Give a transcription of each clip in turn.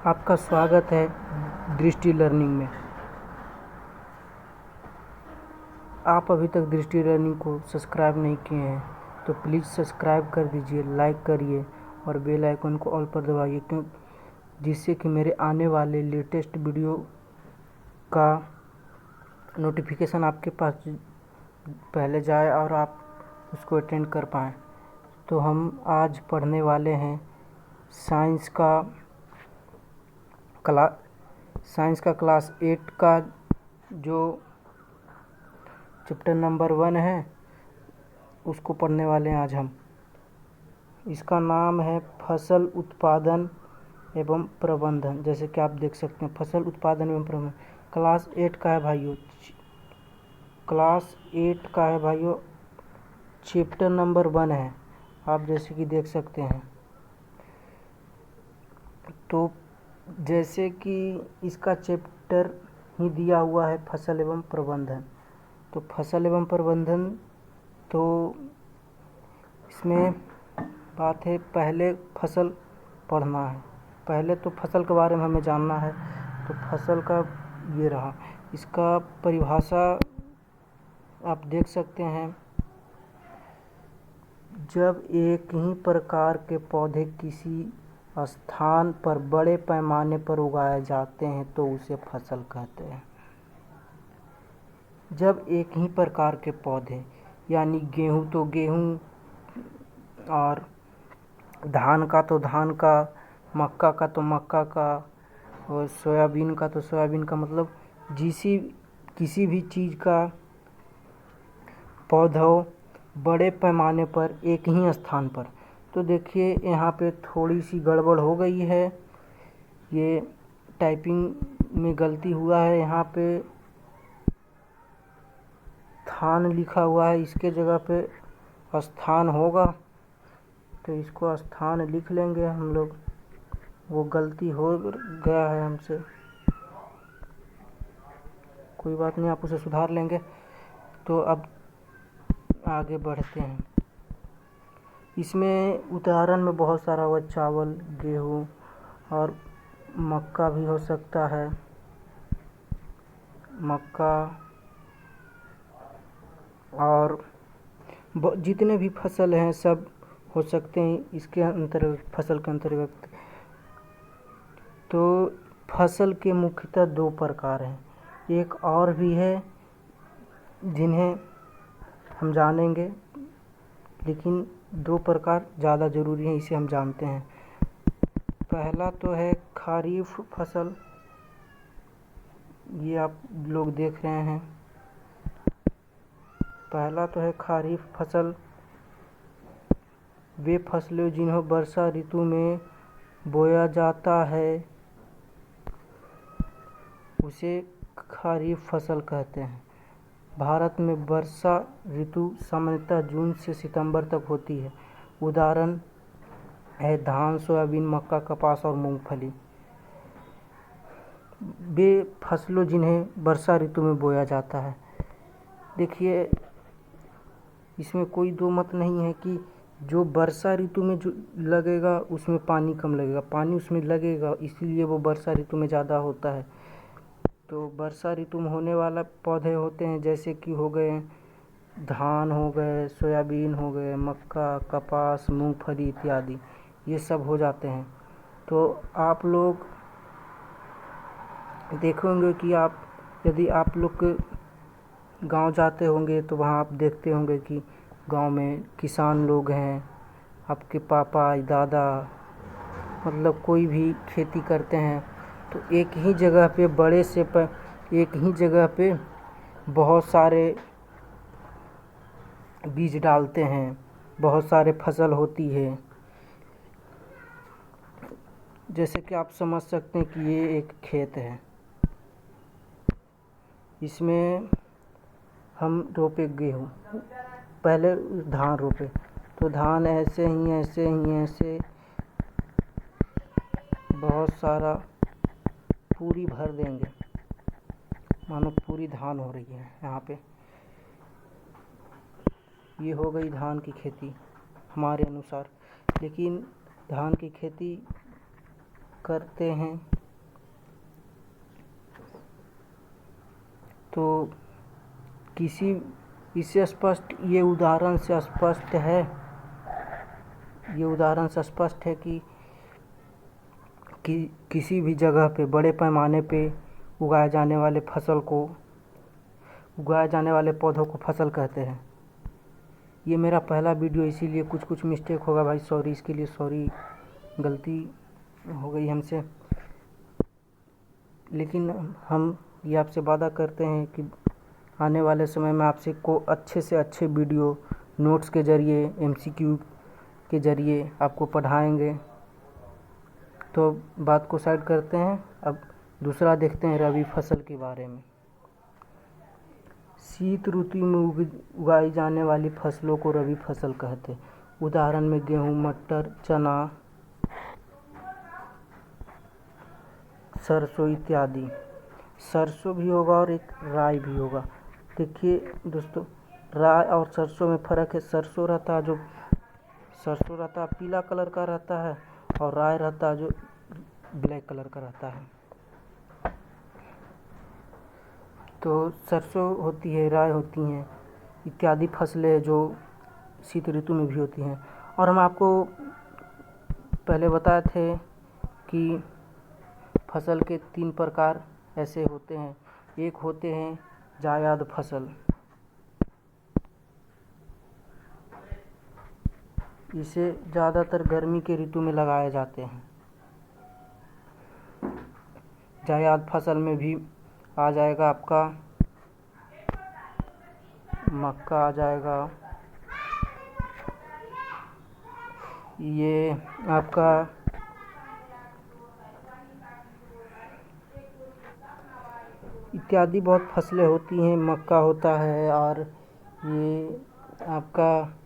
आपका स्वागत है दृष्टि लर्निंग में। आप अभी तक दृष्टि लर्निंग को सब्सक्राइब नहीं किए हैं तो प्लीज़ सब्सक्राइब कर दीजिए, लाइक करिए और बेल आइकन को ऑल पर दबाइए, क्यों जिससे कि मेरे आने वाले लेटेस्ट वीडियो का नोटिफिकेशन आपके पास पहले जाए और आप उसको अटेंड कर पाएँ। तो हम आज पढ़ने वाले हैं साइंस का क्लास 8 का जो चैप्टर नंबर 1 है उसको पढ़ने वाले हैं आज हम। इसका नाम है फसल उत्पादन एवं प्रबंधन। जैसे कि आप देख सकते हैं फसल उत्पादन एवं प्रबंधन क्लास 8 का है भाइयों। क्लास 8 का है भाइयों, चैप्टर नंबर 1 है, आप जैसे कि देख सकते हैं। तो जैसे कि इसका चैप्टर ही दिया हुआ है फसल एवं प्रबंधन, तो फसल एवं प्रबंधन, तो इसमें बात है पहले फसल पढ़ना है। पहले तो फसल के बारे में हमें जानना है। तो फसल का ये रहा, इसका परिभाषा आप देख सकते हैं। जब एक ही प्रकार के पौधे किसी स्थान पर बड़े पैमाने पर उगाए जाते हैं तो उसे फसल कहते हैं। जब एक ही प्रकार के पौधे, यानी गेहूँ तो गेहूँ, और धान का तो धान का, मक्का का तो मक्का का, और सोयाबीन का तो सोयाबीन का, मतलब किसी भी चीज़ का पौधों बड़े पैमाने पर एक ही स्थान पर। तो देखिए यहाँ पे थोड़ी सी गड़बड़ हो गई है, ये टाइपिंग में गलती हुआ है। यहाँ पे स्थान लिखा हुआ है, इसके जगह पे स्थान होगा, तो इसको स्थान लिख लेंगे हम लोग। वो गलती हो गया है हमसे, कोई बात नहीं, आप उसे सुधार लेंगे। तो अब आगे बढ़ते हैं। इसमें उदाहरण में बहुत सारा हुआ, चावल, गेहूँ और मक्का भी हो सकता है। मक्का और जितने भी फसल हैं सब हो सकते हैं इसके अंतर्गत, फसल के अंतर्गत। तो फसल के मुख्यतः 2 प्रकार हैं। एक और भी है जिन्हें हम जानेंगे, लेकिन 2 प्रकार ज़्यादा ज़रूरी है, इसे हम जानते हैं। पहला तो है खरीफ फसल, ये आप लोग देख रहे हैं। पहला तो है खरीफ फसल, वे फसलें जिन्हें वर्षा ऋतु में बोया जाता है उसे खरीफ फसल कहते हैं। भारत में वर्षा ऋतु सामान्यतः जून से सितंबर तक होती है। उदाहरण है धान, सोयाबीन, मक्का, कपास और मूंगफली। वे फसलों जिन्हें वर्षा ऋतु में बोया जाता है। देखिए इसमें कोई दो मत नहीं है कि जो वर्षा ऋतु में जो लगेगा उसमें पानी कम लगेगा, पानी उसमें लगेगा, इसीलिए वो वर्षा ऋतु में ज़्यादा होता है। तो वर्षा ऋतु में होने वाला पौधे होते हैं जैसे कि हो गए धान, हो गए सोयाबीन, हो गए मक्का, कपास, मूंगफली इत्यादि, ये सब हो जाते हैं। तो आप लोग देखेंगे कि यदि आप लोग गांव जाते होंगे तो वहाँ आप देखते होंगे कि गांव में किसान लोग हैं, आपके पापा, दादा, मतलब कोई भी खेती करते हैं, तो एक ही जगह पे बहुत सारे बीज डालते हैं, बहुत सारे फसल होती है। जैसे कि आप समझ सकते हैं कि ये एक खेत है, इसमें हम रोपे गेहूँ, पहले धान रोपे, तो धान ऐसे बहुत सारा पूरी भर देंगे, मानो पूरी धान हो रही है। यहाँ पे ये हो गई धान की खेती हमारे अनुसार। लेकिन धान की खेती करते हैं तो किसी इससे स्पष्ट ये उदाहरण से स्पष्ट है कि किसी भी जगह पे बड़े पैमाने पे उगाए जाने वाले पौधों को फसल कहते हैं। ये मेरा पहला वीडियो, इसीलिए कुछ मिस्टेक होगा भाई, सॉरी, इसके लिए सॉरी, गलती हो गई हमसे। लेकिन हम ये आपसे वादा करते हैं कि आने वाले समय में आपसे को अच्छे से अच्छे वीडियो नोट्स के ज़रिए, MCQ के ज़रिए आपको पढ़ाएंगे। तो बात को साइड करते हैं, अब दूसरा देखते हैं रबी फसल के बारे में। शीत ऋतु में उगाई जाने वाली फसलों को रबी फसल कहते हैं। उदाहरण में गेहूँ, मटर, चना, सरसों इत्यादि। सरसों भी होगा और एक राई भी होगा। देखिए दोस्तों, राई और सरसों में फ़र्क है। सरसों रहता है पीला कलर का रहता है, और राई रहता है जो ब्लैक कलर का रहता है। तो सरसों होती है, राई होती हैं, इत्यादि फसलें जो शीत ऋतु में भी होती हैं। और हम आपको पहले बताए थे कि फसल के 3 प्रकार ऐसे होते हैं। एक होते हैं जायद फसल, इसे ज़्यादातर गर्मी के ऋतु में लगाए जाते हैं। जायद फसल में भी आ जाएगा आपका मक्का, आ जाएगा ये आपका इत्यादि बहुत फसलें होती हैं, मक्का होता है, और ये आपका।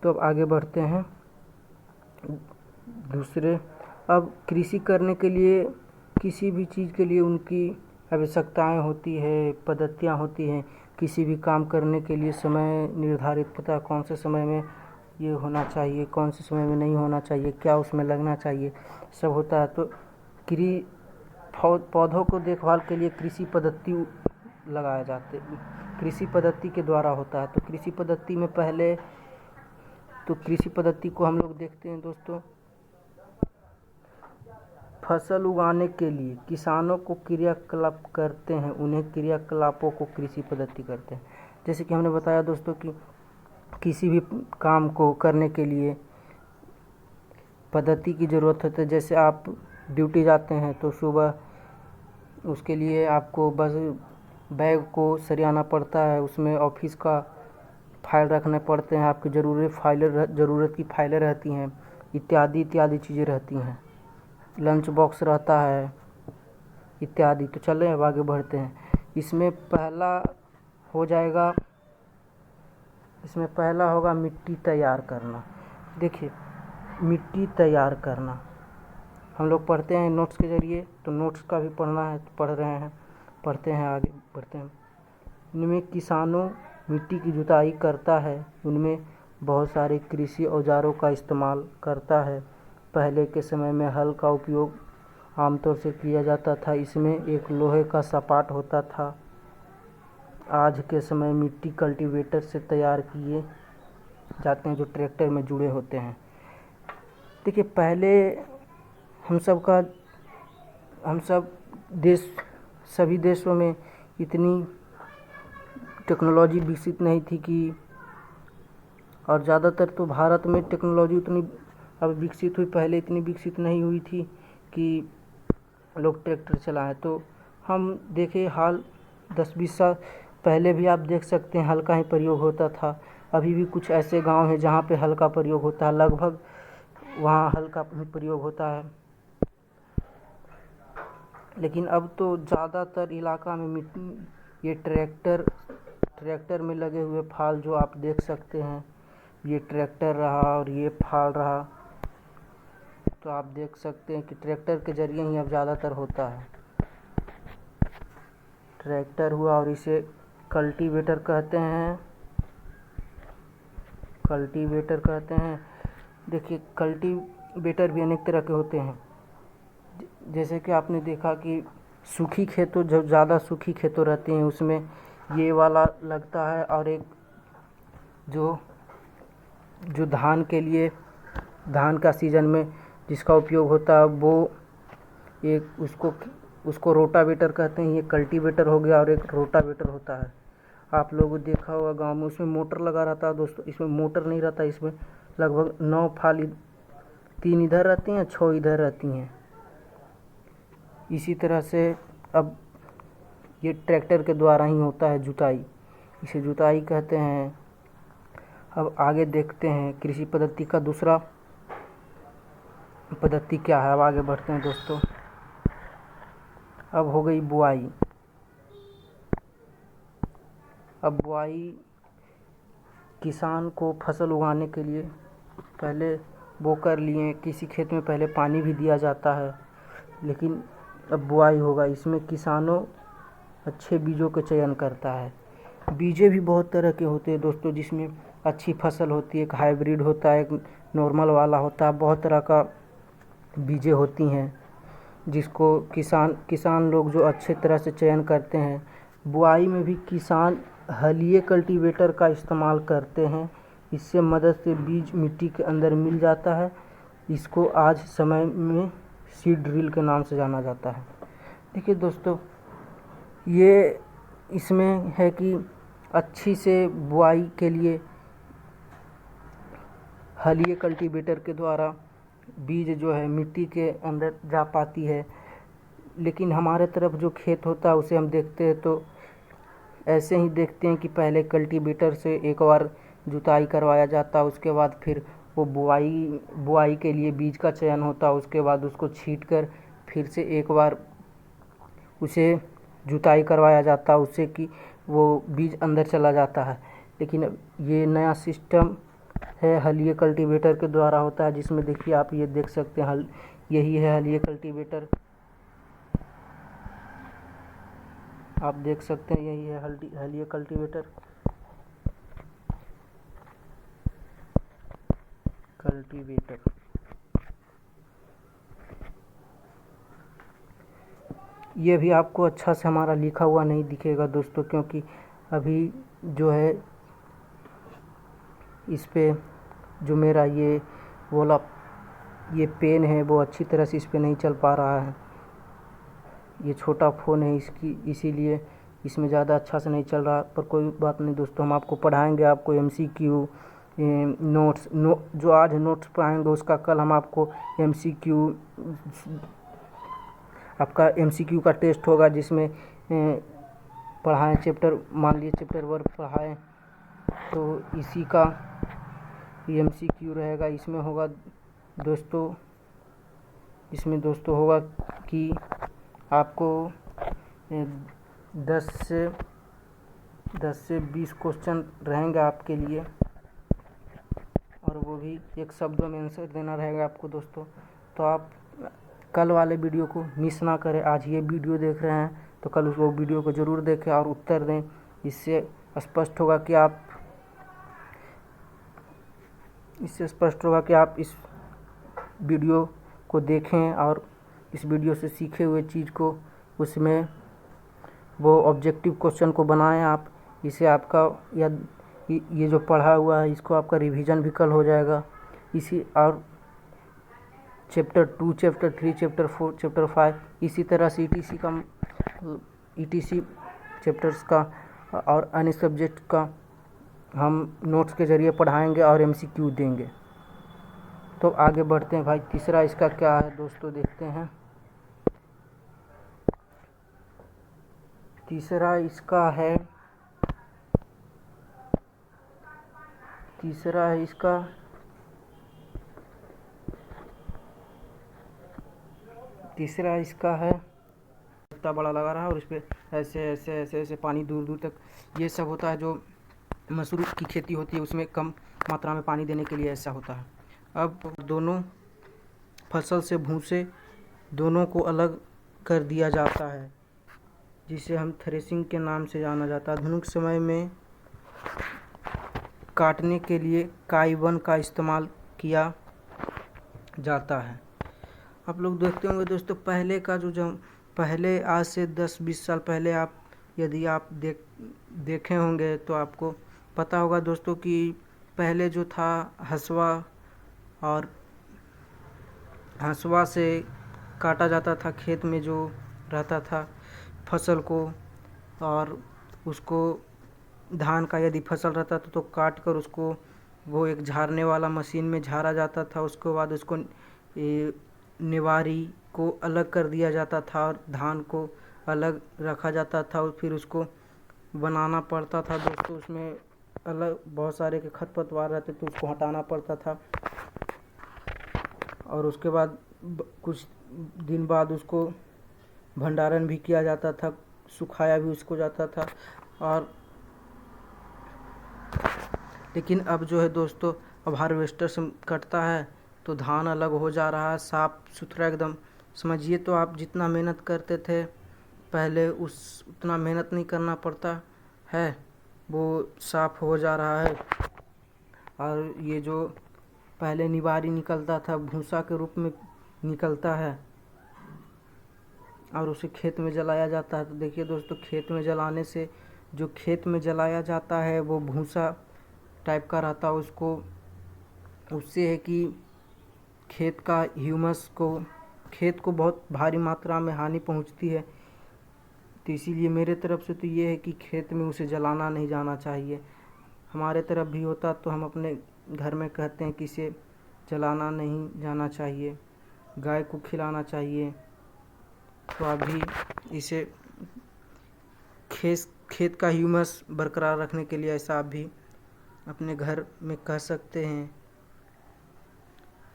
तो अब आगे बढ़ते हैं दूसरे। अब कृषि करने के लिए, किसी भी चीज़ के लिए उनकी आवश्यकताएं होती है, पद्धतियां होती हैं। किसी भी काम करने के लिए समय निर्धारित होता है, कौन से समय में ये होना चाहिए, कौन से समय में नहीं होना चाहिए, क्या उसमें लगना चाहिए, सब होता है। तो पौधों को देखभाल के लिए कृषि पद्धति लगाए जाते, कृषि पद्धति के द्वारा होता है। तो कृषि पद्धति को हम लोग देखते हैं दोस्तों। फसल उगाने के लिए किसानों को क्रियाकलाप करते हैं, उन्हें क्रियाकलापों को कृषि पद्धति करते हैं। जैसे कि हमने बताया दोस्तों कि किसी भी काम को करने के लिए पद्धति की ज़रूरत होती है। जैसे आप ड्यूटी जाते हैं तो सुबह उसके लिए आपको बस बैग को सरियाना पड़ता है, उसमें ऑफिस का फाइल रखने पड़ते हैं, आपकी ज़रूरत की फाइलें रहती हैं, इत्यादि चीज़ें रहती हैं, लंच बॉक्स रहता है इत्यादि। तो चलें अब आगे बढ़ते हैं। इसमें पहला होगा मिट्टी तैयार करना। देखिए, मिट्टी तैयार करना हम लोग पढ़ते हैं नोट्स के ज़रिए, तो नोट्स का भी पढ़ना है तो पढ़ रहे हैं, पढ़ते हैं, आगे बढ़ते हैं। इनमें किसानों मिट्टी की जुताई करता है, उनमें बहुत सारे कृषि औजारों का इस्तेमाल करता है। पहले के समय में हल का उपयोग आमतौर से किया जाता था, इसमें एक लोहे का सपाट होता था। आज के समय मिट्टी कल्टीवेटर से तैयार किए जाते हैं, जो ट्रैक्टर में जुड़े होते हैं। देखिए, पहले सभी देशों में इतनी टेक्नोलॉजी विकसित नहीं थी कि, और ज़्यादातर तो भारत में टेक्नोलॉजी उतनी अब विकसित हुई, पहले इतनी विकसित नहीं हुई थी कि लोग ट्रैक्टर चलाएं। तो हम देखें, हाल 10-20 साल पहले भी आप देख सकते हैं हल का ही प्रयोग होता था। अभी भी कुछ ऐसे गांव हैं जहां पे हल का प्रयोग होता है, लगभग वहां हल का भी प्रयोग होता है। लेकिन अब तो ज़्यादातर इलाका में ये ट्रैक्टर में लगे हुए फाल जो आप देख सकते हैं, ये ट्रैक्टर रहा और ये फाल रहा, तो आप देख सकते हैं कि ट्रैक्टर के ज़रिए ही अब ज़्यादातर होता है। ट्रैक्टर हुआ, और इसे कल्टीवेटर कहते हैं। देखिए, कल्टीवेटर भी अनेक तरह के होते हैं। जैसे कि आपने देखा कि सूखी खेतों, जो ज़्यादा सूखी खेतों रहती हैं उसमें ये वाला लगता है। और एक जो जो धान के लिए, धान का सीज़न में जिसका उपयोग होता है वो एक उसको रोटावेटर कहते हैं। ये कल्टीवेटर हो गया और एक रोटावेटर होता है। आप लोगों ने देखा होगा गांव में, उसमें मोटर लगा रहता है दोस्तों। इसमें मोटर नहीं रहता, इसमें लगभग 9 फाली, 3 इधर रहती हैं, 6 इधर रहती हैं। इसी तरह से अब ये ट्रैक्टर के द्वारा ही होता है जुताई, इसे जुताई कहते हैं। अब आगे देखते हैं कृषि पद्धति का दूसरा पद्धति क्या है। अब आगे बढ़ते हैं दोस्तों। अब हो गई बुआई। अब बुआई किसान को फसल उगाने के लिए पहले बो कर लिए, किसी खेत में पहले पानी भी दिया जाता है, लेकिन अब बुआई होगा। इसमें किसानों अच्छे बीजों का चयन करता है। बीजे भी बहुत तरह के होते हैं दोस्तों, जिसमें अच्छी फसल होती है। एक हाइब्रिड होता है, एक नॉर्मल वाला होता है, बहुत तरह का बीजें होती हैं जिसको किसान लोग जो अच्छे तरह से चयन करते हैं। बुआई में भी किसान हलिए कल्टीवेटर का इस्तेमाल करते हैं। इससे मदद से बीज मिट्टी के अंदर मिल जाता है। इसको आज समय में सीड ड्रिल के नाम से जाना जाता है। देखिए दोस्तों, ये इसमें है कि अच्छी से बुआई के लिए हलिए कल्टीवेटर के द्वारा बीज जो है मिट्टी के अंदर जा पाती है। लेकिन हमारे तरफ जो खेत होता है उसे हम देखते हैं तो ऐसे ही देखते हैं कि पहले कल्टीवेटर से एक बार जुताई करवाया जाता है, उसके बाद फिर वो बुआई के लिए बीज का चयन होता है। उसके बाद उसको छींट कर फिर से एक बार उसे जुताई करवाया जाता है, उससे कि वो बीज अंदर चला जाता है। लेकिन ये नया सिस्टम है, हलिए कल्टीवेटर के द्वारा होता है, जिसमें देखिए आप ये देख सकते हैं यही है हलिए कल्टीवेटर। आप देख सकते हैं यही है हलिए कल्टीवेटर। ये भी आपको अच्छा से हमारा लिखा हुआ नहीं दिखेगा दोस्तों, क्योंकि अभी जो है इस पे जो मेरा ये वाला ये पेन है वो अच्छी तरह से इस पे नहीं चल पा रहा है। ये छोटा फ़ोन है इसीलिए इसमें ज़्यादा अच्छा से नहीं चल रहा। पर कोई बात नहीं दोस्तों, हम आपको पढ़ाएंगे, आपको MCQ नोट्स जो आज नोट्स पढ़ाएंगे उसका कल हम आपको आपका MCQ का टेस्ट होगा, जिसमें पढ़ाएं चैप्टर, मान लीजिए चैप्टर 1 पढ़ाएं तो इसी का MCQ रहेगा। इसमें होगा दोस्तों होगा कि आपको 10 से 20 क्वेश्चन रहेंगे आपके लिए, और वो भी एक शब्दों में आंसर देना रहेगा आपको दोस्तों। तो आप कल वाले वीडियो को मिस ना करें। आज ये वीडियो देख रहे हैं तो कल उस वीडियो को ज़रूर देखें और उत्तर दें। इससे स्पष्ट होगा कि आप इस वीडियो को देखें और इस वीडियो से सीखे हुए चीज़ को उसमें वो ऑब्जेक्टिव क्वेश्चन को बनाएं आप। इससे आपका या ये जो पढ़ा हुआ है इसको आपका रिवीजन भी कल हो जाएगा। इसी और चैप्टर 2, चैप्टर 3, चैप्टर 4, चैप्टर 5 इसी तरह से ETC चैप्टर्स का और अन्य सब्जेक्ट का हम नोट्स के ज़रिए पढ़ाएंगे और MCQ देंगे। तो आगे बढ़ते हैं भाई। तीसरा इसका क्या है दोस्तों, देखते हैं। तीसरा इसका है इतना बड़ा लगा रहा है और इस पर ऐसे पानी दूर दूर तक ये सब होता है। जो मशरूम की खेती होती है उसमें कम मात्रा में पानी देने के लिए ऐसा होता है। अब दोनों फसल से भूसे दोनों को अलग कर दिया जाता है, जिसे हम थ्रेसिंग के नाम से जाना जाता है। आधुनिक समय में काटने के लिए काइवन का इस्तेमाल किया जाता है। आप लोग देखते होंगे दोस्तों, पहले का जो पहले आज से 10-20 साल पहले आप यदि आप देखे होंगे तो आपको पता होगा दोस्तों कि पहले जो था हसुआ, और हसुआ से काटा जाता था खेत में जो रहता था फसल को, और उसको धान का यदि फसल रहता था तो काट कर उसको वो एक झाड़ने वाला मशीन में झाड़ा जाता था। उसके बाद उसको निवारी को अलग कर दिया जाता था और धान को अलग रखा जाता था, और फिर उसको बनाना पड़ता था दोस्तों। उसमें अलग बहुत सारे के खरपतवार रहते तो उसको हटाना पड़ता था, और उसके बाद कुछ दिन बाद उसको भंडारण भी किया जाता था, सुखाया भी उसको जाता था। और लेकिन अब जो है दोस्तों, अब हार्वेस्टर से कटता है तो धान अलग हो जा रहा है, साफ़ सुथरा एकदम। समझिए तो आप जितना मेहनत करते थे पहले उतना मेहनत नहीं करना पड़ता है, वो साफ़ हो जा रहा है। और ये जो पहले निवारी निकलता था भूसा के रूप में निकलता है और उसे खेत में जलाया जाता है। तो देखिए दोस्तों, खेत में जलाने से जो खेत में जलाया जाता है वो भूसा टाइप का रहता है, उससे है कि खेत का ह्यूमस को, खेत को बहुत भारी मात्रा में हानि पहुंचती है। तो इसीलिए मेरे तरफ से तो ये है कि खेत में उसे जलाना नहीं जाना चाहिए। हमारे तरफ भी होता तो हम अपने घर में कहते हैं कि इसे जलाना नहीं जाना चाहिए, गाय को खिलाना चाहिए। तो आप भी इसे खेत का ह्यूमस बरकरार रखने के लिए ऐसा आप भी अपने घर में कह सकते हैं।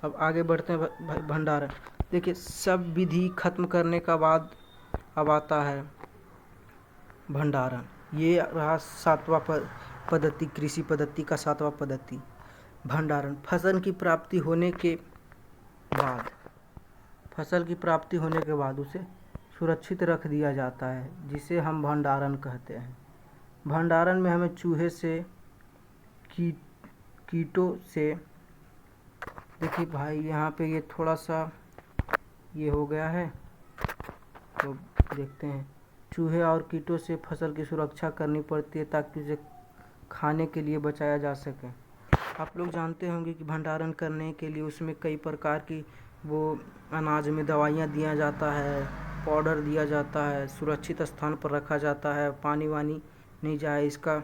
अब आगे बढ़ते हैं भंडारण। देखिए, सब विधि खत्म करने का बाद अब आता है भंडारण। ये रहा 7वां पद्धति, कृषि पद्धति का 7वां पद्धति भंडारण। फसल की प्राप्ति होने के बाद उसे सुरक्षित रख दिया जाता है, जिसे हम भंडारण कहते हैं। भंडारण में हमें चूहे से, कीटों से, देखिए भाई यहाँ पे ये थोड़ा सा ये हो गया है तो देखते हैं। चूहे और कीटों से फसल की सुरक्षा करनी पड़ती है ताकि उसे खाने के लिए बचाया जा सके। आप लोग जानते होंगे कि भंडारण करने के लिए उसमें कई प्रकार की वो अनाज में दवाइयाँ दिया जाता है, पाउडर दिया जाता है, सुरक्षित स्थान पर रखा जाता है, पानी वानी नहीं जाए इसका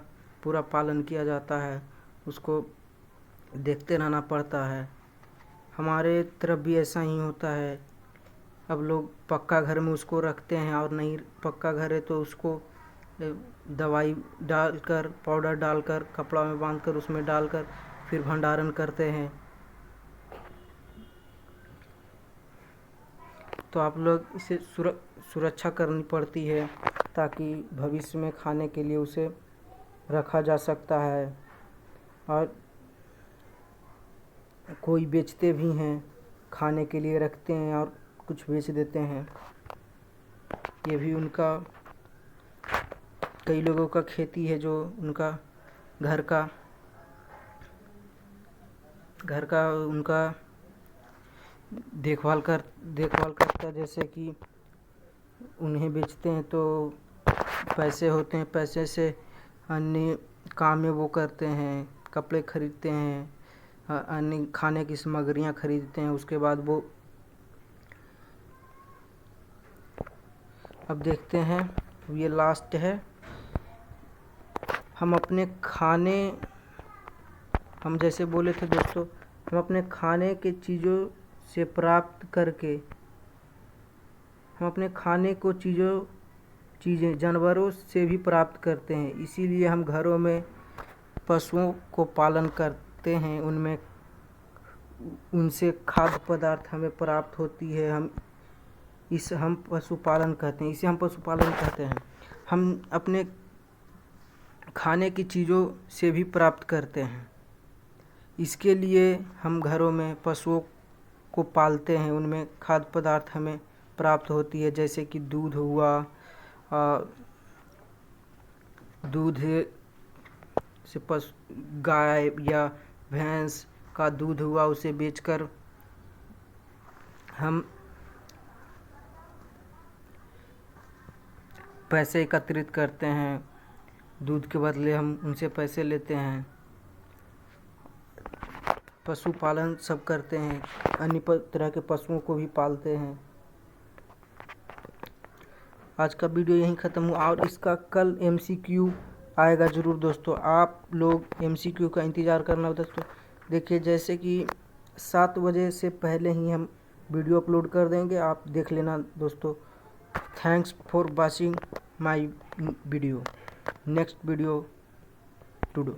पूरा पालन किया जाता है, उसको देखते रहना पड़ता है। हमारे तरफ भी ऐसा ही होता है। अब लोग पक्का घर में उसको रखते हैं, और नहीं पक्का घर है तो उसको दवाई डालकर, पाउडर डालकर, कपड़ा में बांधकर उसमें डालकर फिर भंडारण करते हैं। तो आप लोग इसे सुरक्षा करनी पड़ती है ताकि भविष्य में खाने के लिए उसे रखा जा सकता है। और कोई बेचते भी हैं, खाने के लिए रखते हैं और कुछ बेच देते हैं। ये भी उनका, कई लोगों का खेती है जो उनका घर का उनका देखभाल करता है। जैसे कि उन्हें बेचते हैं तो पैसे होते हैं, पैसे से अन्य काम में वो करते हैं, कपड़े खरीदते हैं, अन्य खाने की सामग्रियाँ खरीदते हैं। उसके बाद वो, अब देखते हैं, ये लास्ट है। हम जैसे बोले थे दोस्तों, हम अपने खाने के चीज़ों से प्राप्त करके, हम अपने खाने को चीज़ें जानवरों से भी प्राप्त करते हैं। इसीलिए हम घरों में पशुओं को पालन करते हैं, उनसे खाद्य पदार्थ हमें प्राप्त होती है। हम पशुपालन कहते हैं, इसे हम पशुपालन कहते हैं। हम अपने खाने की चीज़ों से भी प्राप्त करते हैं। इसके लिए हम घरों में पशुओं को पालते हैं, उनमें खाद्य पदार्थ हमें प्राप्त होती है, जैसे कि दूध हुआ, दूध से गाय या भैंस का दूध हुआ, उसे बेचकर हम पैसे एकत्रित करते हैं, दूध के बदले हम उनसे पैसे लेते हैं, पशुपालन सब करते हैं, अन्य तरह के पशुओं को भी पालते हैं। आज का वीडियो यहीं ख़त्म हुआ और इसका कल MCQ आएगा ज़रूर दोस्तों, आप लोग MCQ का इंतज़ार करना दोस्तों। देखिए जैसे कि 7 बजे से पहले ही हम वीडियो अपलोड कर देंगे, आप देख लेना दोस्तों। Thanks for watching my video. Next video today.